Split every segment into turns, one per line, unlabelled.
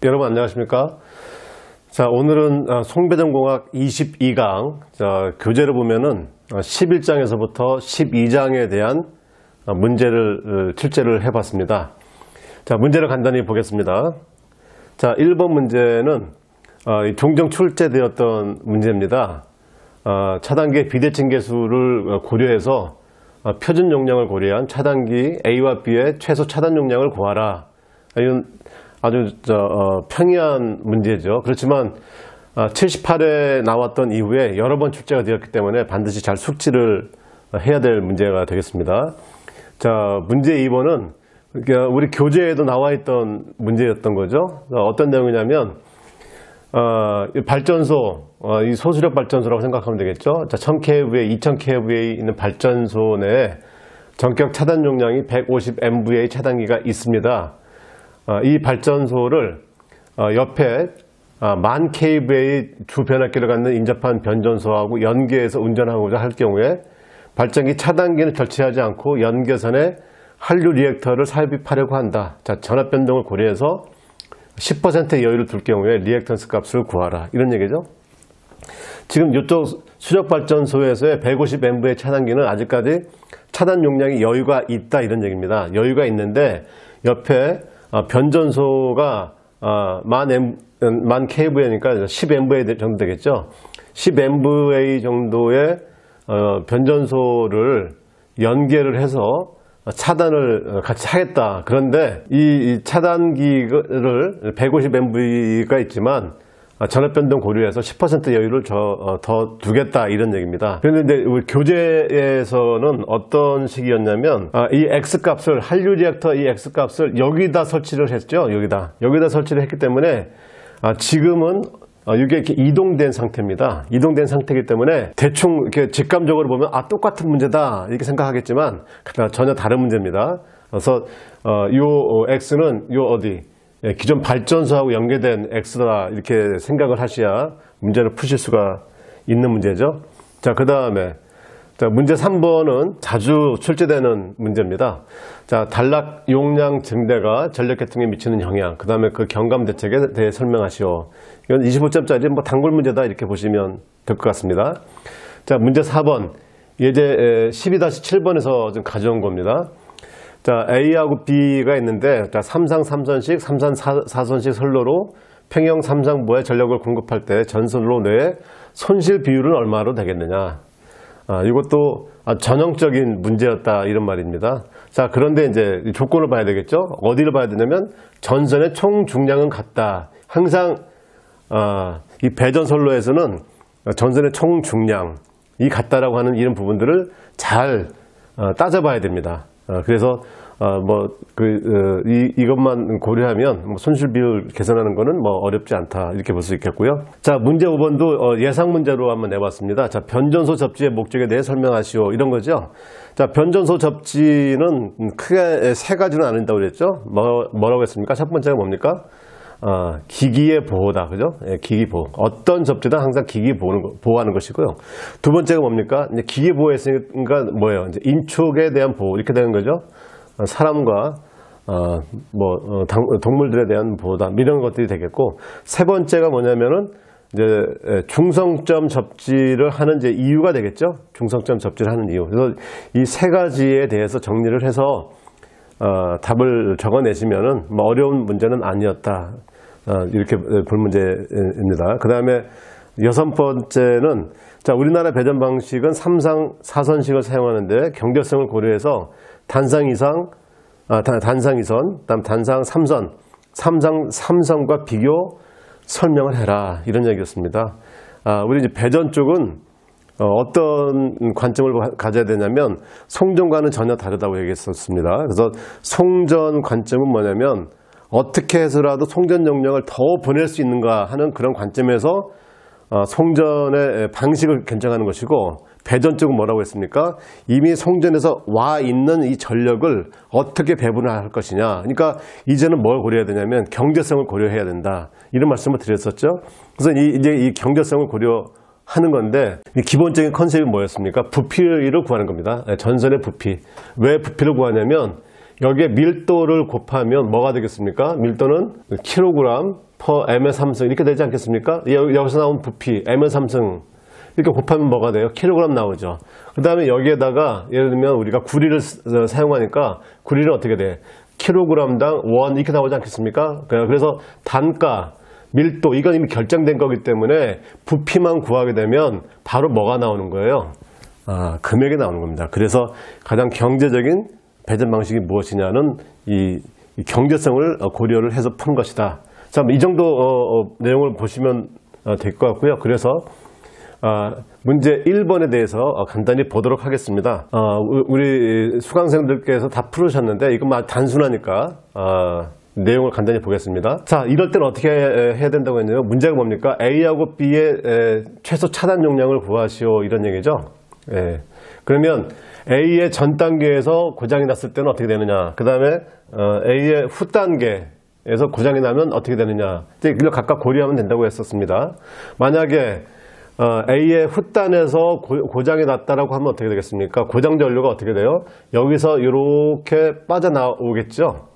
여러분 안녕하십니까? 자, 오늘은 송배전공학 22강 교재를 보면은 11장에서부터 12장에 대한 문제를 출제를 해봤습니다. 자, 문제를 간단히 보겠습니다. 자, 1번 문제는 종종 출제되었던 문제입니다. 차단기의 비대칭 계수를 고려해서 표준 용량을 고려한 차단기 A와 B의 최소 차단 용량을 구하라. 이건 아주 평이한 문제죠. 그렇지만 78회 나왔던 이후에 여러 번 출제가 되었기 때문에 반드시 잘 숙지를 해야 될 문제가 되겠습니다. 자, 문제 2번은 우리 교재에도 나와 있던 문제였던 거죠. 어떤 내용이냐면 발전소, 이 소수력 발전소라고 생각하면 되겠죠. 자, 1000kVA, 2000kVA 있는 발전소 내에 전격 차단 용량이 150MVA 차단기가 있습니다. 이 발전소를 옆에 10,000kVA 주 변압기를 갖는 인접한 변전소하고 연계해서 운전하고자 할 경우에 발전기 차단기는 설치하지 않고 연계선에 한류 리액터를 삽입하려고 한다. 자, 전압 변동을 고려해서 10%의 여유를 둘 경우에 리액턴스 값을 구하라. 이런 얘기죠. 지금 이쪽 수력 발전소에서의 150MV의 차단기는 아직까지 차단 용량이 여유가 있다. 이런 얘기입니다. 여유가 있는데 옆에 변전소가 10,000kVA니까 10MVA 정도 되겠죠. 10MVA 정도의 변전소를 연계를 해서 차단을 같이 하겠다. 그런데 이 차단기를 150MV가 있지만 전압변동 고려해서 10% 여유를 더 두겠다 이런 얘기입니다. 그런데 우리 교재에서는 어떤 식이었냐면 이 X값을 한류 리액터 이 X값을 여기다 설치를 했죠. 여기다 설치를 했기 때문에 지금은 이게 이렇게 이동된 상태입니다. 이동된 상태이기 때문에 대충 이렇게 직감적으로 보면 똑같은 문제다 이렇게 생각하겠지만 전혀 다른 문제입니다. 그래서 요 X는 요 어디 기존 발전소하고 연계된 X다 이렇게 생각을 하셔야 문제를 푸실 수가 있는 문제죠. 자, 그 다음에 문제 3번은 자주 출제되는 문제입니다. 자, 단락 용량 증대가 전력 계통에 미치는 영향, 그 다음에 그 경감 대책에 대해 설명하시오. 이건 25점짜리 뭐 단골 문제다 이렇게 보시면 될 것 같습니다. 자, 문제 4번 예제 12-7번에서 좀 가져온 겁니다. 자, A하고 B가 있는데, 자, 3상 3선식, 3상 4선식 선로로 평형 3상부에 전력을 공급할 때 전선로 내에 손실 비율은 얼마로 되겠느냐. 이것도 전형적인 문제였다 이런 말입니다. 자, 그런데 이제 조건을 봐야 되겠죠. 어디를 봐야 되냐면 전선의 총 중량은 같다. 항상 이 배전 선로에서는 전선의 총 중량이 같다라고 하는 이런 부분들을 잘 따져봐야 됩니다. 그래서 이것만 고려하면 손실 비율 개선하는 거는 어렵지 않다 이렇게 볼 수 있겠고요. 자, 문제 5번도 예상 문제로 한번 내봤습니다. 자, 변전소 접지의 목적에 대해 설명하시오 이런 거죠. 자, 변전소 접지는 크게 세 가지는 아닌다고 그랬죠. 뭐라고 했습니까? 첫 번째가 뭡니까? 기기의 보호다. 그죠? 예, 기기 보호. 어떤 접지든 항상 기기 보호하는 것이고요. 두 번째가 뭡니까? 이제 기기 보호했으니까 뭐예요? 이제 인축에 대한 보호. 이렇게 되는 거죠. 사람과, 동물들에 대한 보호다. 이런 것들이 되겠고. 세 번째가 뭐냐면은, 이제, 중성점 접지를 하는 이제 이유가 되겠죠. 중성점 접지를 하는 이유. 그래서 이 세 가지에 대해서 정리를 해서, 답을 적어내시면은 어려운 문제는 아니었다. 이렇게 볼 문제입니다. 그 다음에 6번째는 자, 우리나라 배전 방식은 3상 4선식을 사용하는데 경제성을 고려해서 단상 2선, 그다음 단상 3선, 3상 3선과 비교 설명을 해라 이런 얘기였습니다. 우리 이제 배전 쪽은 어떤 관점을 가져야 되냐면 송전과는 전혀 다르다고 얘기했었습니다. 그래서 송전 관점은 뭐냐면 어떻게 해서라도 송전 용량을 더 보낼 수 있는가 하는 그런 관점에서 송전의 방식을 결정하는 것이고, 배전 쪽은 뭐라고 했습니까? 이미 송전에서 와 있는 이 전력을 어떻게 배분할 것이냐. 그러니까 이제는 뭘 고려해야 되냐면 경제성을 고려해야 된다 이런 말씀을 드렸었죠. 그래서 이제 이 경제성을 고려하는 건데, 기본적인 컨셉이 뭐였습니까? 부피를 구하는 겁니다. 전선의 부피. 왜 부피를 구하냐면 여기에 밀도를 곱하면 뭐가 되겠습니까? 밀도는 킬로그램 per m의 3승 이렇게 되지 않겠습니까? 여기서 나온 부피 m의 3승 이렇게 곱하면 뭐가 돼요? 킬로그램 나오죠. 그 다음에 여기에다가 예를 들면 우리가 구리를 사용하니까 구리는 어떻게 돼? 킬로그램당 원 이렇게 나오지 않겠습니까? 그래서 단가, 밀도 이건 이미 결정된 거기 때문에 부피만 구하게 되면 바로 뭐가 나오는 거예요? 금액이 나오는 겁니다. 그래서 가장 경제적인 배점 방식이 무엇이냐는 이 경제성을 고려를 해서 푼 것이다. 자, 이 정도 내용을 보시면 될 것 같고요. 그래서 문제 1번에 대해서 간단히 보도록 하겠습니다. 우리 수강생들께서 다 풀으셨는데 이건 막 단순하니까 내용을 간단히 보겠습니다. 자, 이럴 때는 어떻게 해야 된다고 했냐면 문제가 뭡니까? A하고 B의 최소 차단 용량을 구하시오 이런 얘기죠. 예. 그러면 A의 전 단계에서 고장이 났을 때는 어떻게 되느냐? 그 다음에 A의 후 단계에서 고장이 나면 어떻게 되느냐? 이걸 각각 고려하면 된다고 했었습니다. 만약에 A의 후단에서 고장이 났다라고 하면 어떻게 되겠습니까? 고장 전류가 어떻게 돼요? 여기서 이렇게 빠져나오겠죠?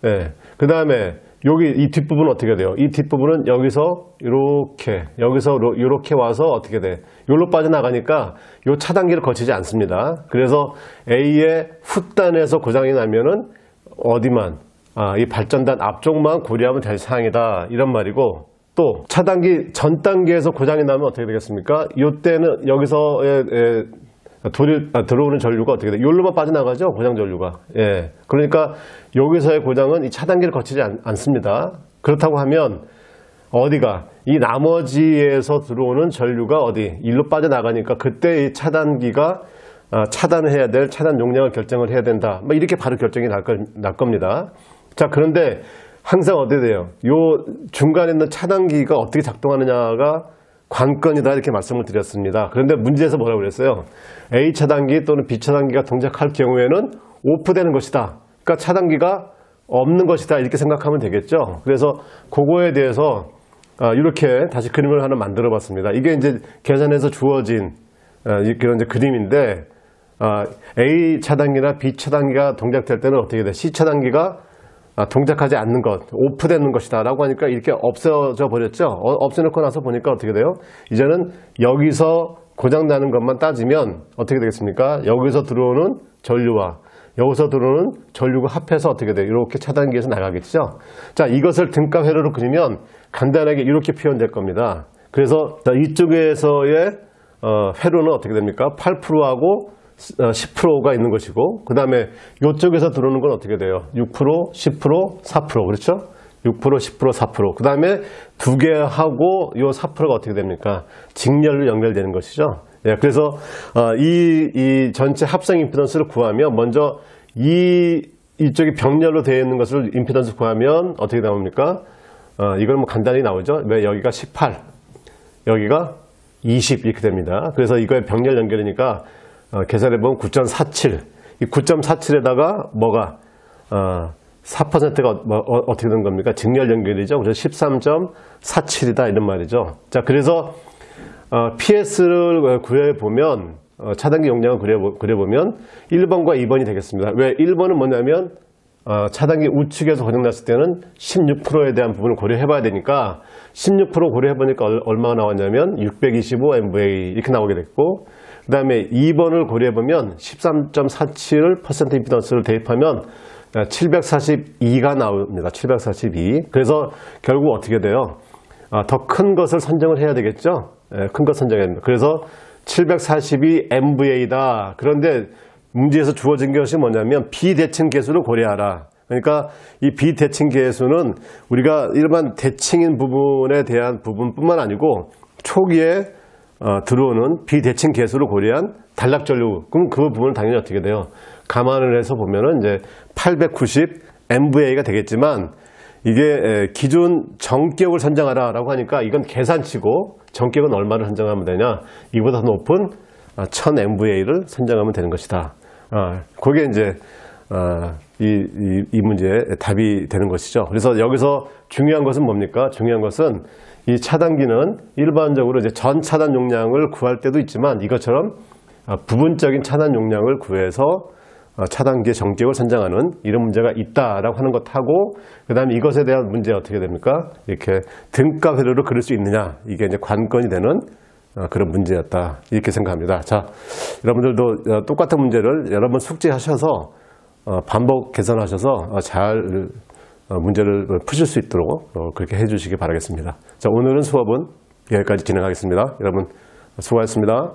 예. 그 다음에 여기 이 뒷부분은 어떻게 돼요? 이 뒷부분은 여기서 여기서 이렇게 와서 어떻게 돼? 여기로 빠져나가니까 이 차단기를 거치지 않습니다. 그래서 A의 후단에서 고장이 나면은 어디만? 이 발전단 앞쪽만 고려하면 될 사항이다. 이런 말이고, 또 차단기 전 단계에서 고장이 나면 어떻게 되겠습니까? 이때는 여기서 들어오는 전류가 어떻게 돼요? 여기로만 빠져나가죠? 고장 전류가. 예. 그러니까 여기서의 고장은 이 차단기를 거치지 않습니다. 그렇다고 하면 어디가? 이 나머지에서 들어오는 전류가 어디? 일로 빠져나가니까 그때 이 차단기가 차단을 해야 될 차단 용량을 결정을 해야 된다. 이렇게 바로 결정이 날 겁니다. 자, 그런데 항상 어떻게 돼요? 요 중간에 있는 차단기가 어떻게 작동하느냐가 관건이다 이렇게 말씀을 드렸습니다. 그런데 문제에서 뭐라고 그랬어요? A 차단기 또는 B 차단기가 동작할 경우에는 오프되는 것이다. 그러니까 차단기가 없는 것이다 이렇게 생각하면 되겠죠. 그래서 그거에 대해서 이렇게 다시 그림을 하나 만들어 봤습니다. 이게 이제 계산해서 주어진 그런 이제 그림인데, A 차단기나 B 차단기가 동작될 때는 어떻게 돼? C 차단기가 동작하지 않는 것, 오프되는 것이다 라고 하니까 이렇게 없어져 버렸죠. 없애놓고 나서 보니까 어떻게 돼요? 이제는 여기서 고장나는 것만 따지면 어떻게 되겠습니까? 여기서 들어오는 전류와 여기서 들어오는 전류가 합해서 어떻게 돼요? 이렇게 차단기에서 나가겠죠. 자, 이것을 등가 회로로 그리면 간단하게 이렇게 표현될 겁니다. 그래서 이쪽에서의 회로는 어떻게 됩니까? 8%하고 10%가 있는 것이고, 그 다음에 이쪽에서 들어오는 건 어떻게 돼요? 6%, 10%, 4%. 그렇죠? 6%, 10%, 4%. 그 다음에 두 개 하고 이 4%가 어떻게 됩니까? 직렬로 연결되는 것이죠. 예, 그래서 이 전체 합성 임피던스를 구하면 먼저 이쪽이 병렬로 되어 있는 것을 임피던스 구하면 어떻게 나옵니까? 이걸 뭐 간단히 나오죠. 왜 여기가 18, 여기가 20 이렇게 됩니다. 그래서 이거의 병렬 연결이니까 계산해보면 9.47. 이 9.47에다가 뭐가 4%가 어떻게 된 겁니까? 직렬 연결이죠. 그래서 13.47이다 이런 말이죠. 자, 그래서 PS를 구해보면 차단기 용량을 그려보면 1번과 2번이 되겠습니다. 왜 1번은 뭐냐면 차단기 우측에서 고장났을 때는 16%에 대한 부분을 고려해봐야 되니까 16% 고려해보니까 얼마가 나왔냐면 625MVA 이렇게 나오게 됐고, 그 다음에 2번을 고려해보면 13.47% 임피던스를 대입하면 742가 나옵니다. 742. 그래서 결국 어떻게 돼요? 더 큰 것을 선정을 해야 되겠죠? 큰 것 선정해야 됩니다. 그래서 742MVA다. 그런데 문제에서 주어진 것이 뭐냐면 비대칭 계수를 고려하라. 그러니까 이 비대칭 계수는 우리가 일반 대칭인 부분에 대한 부분뿐만 아니고 초기에 들어오는 비대칭 계수를 고려한 단락전류. 그럼 그 부분은 당연히 어떻게 돼요? 감안을 해서 보면은 이제 890MVA가 되겠지만, 이게 기준 정격을 선정하라라고 하니까 이건 계산치고 정격은 얼마를 선정하면 되냐? 이보다 높은 1000MVA를 선정하면 되는 것이다. 그게 이제 이 문제의 답이 되는 것이죠. 그래서 여기서 중요한 것은 뭡니까? 중요한 것은 이 차단기는 일반적으로 이제 전 차단 용량을 구할 때도 있지만, 이것처럼 부분적인 차단 용량을 구해서 차단기의 전격을 선정하는 이런 문제가 있다라고 하는 것하고, 그 다음에 이것에 대한 문제 어떻게 됩니까? 이렇게 등가 회로를 그릴 수 있느냐, 이게 이제 관건이 되는 그런 문제였다, 이렇게 생각합니다. 자, 여러분들도 똑같은 문제를 여러 번 숙지하셔서 반복 개선하셔서 잘 문제를 푸실 수 있도록 그렇게 해주시기 바라겠습니다. 자, 오늘은 수업은 여기까지 진행하겠습니다. 여러분 수고하셨습니다.